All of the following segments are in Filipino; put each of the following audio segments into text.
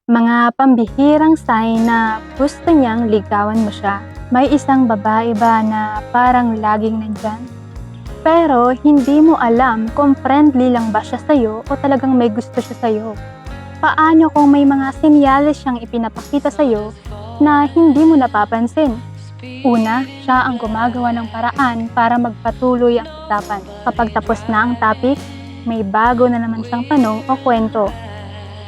Mga pambihirang sign na gusto niyang ligawan mo siya. May isang babae ba na parang laging nandyan? Pero hindi mo alam kung friendly lang ba siya sa'yo o talagang may gusto siya sa'yo. Paano kung may mga senyales siyang ipinapakita sa'yo na hindi mo napapansin? Una, siya ang gumagawa ng paraan para magpatuloy ang usapan. Kapag tapos na ang topic, may bago na naman siyang tanong o kwento.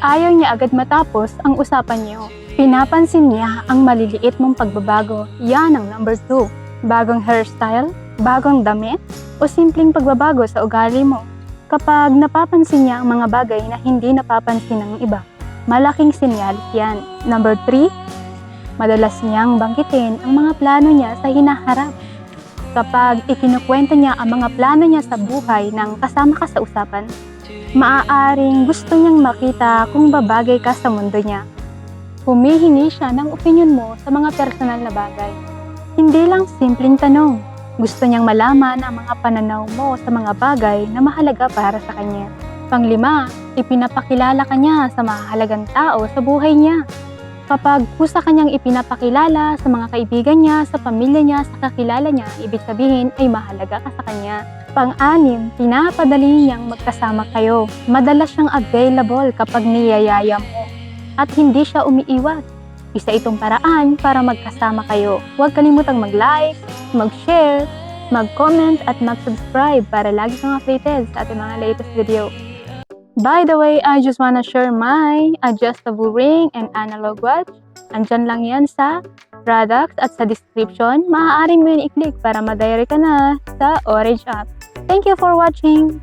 Ayaw niya agad matapos ang usapan niyo. Pinapansin niya ang maliliit mong pagbabago. Yan ang number 2. Bagong hairstyle, bagong damit, o simpleng pagbabago sa ugali mo. Kapag napapansin niya ang mga bagay na hindi napapansin ng iba, malaking sinyalis yan. Number 3, madalas niyang banggitin ang mga plano niya sa hinaharap. Kapag ikinukwento niya ang mga plano niya sa buhay ng kasama ka sa usapan, maaaring gusto niyang makita kung babagay ka sa mundo niya. Humihingi siya ng opinyon mo sa mga personal na bagay. Hindi lang simpleng tanong. Gusto niyang malaman ang mga pananaw mo sa mga bagay na mahalaga para sa kanya. Pang-5, ipinapakilala ka niya sa mahalagang tao sa buhay niya. Kapag kusa kanyang ipinapakilala sa mga kaibigan niya, sa pamilya niya, sa kakilala niya, ibig sabihin ay mahalaga ka sa kanya. Pang-6, pinapadali niyang magkasama kayo. Madalas siyang available kapag niyayaya mo at hindi siya umiiwas. Isa itong paraan para magkasama kayo. Huwag kalimutang mag-like, mag-share, mag-comment at mag-subscribe para lagi kang updated sa ating mga latest video. By the way, I just wanna share my adjustable ring and analog watch. Andyan lang yan sa products at sa description. Maaari mo yun i-click para ma-direct ka na sa Orange app. Thank you for watching!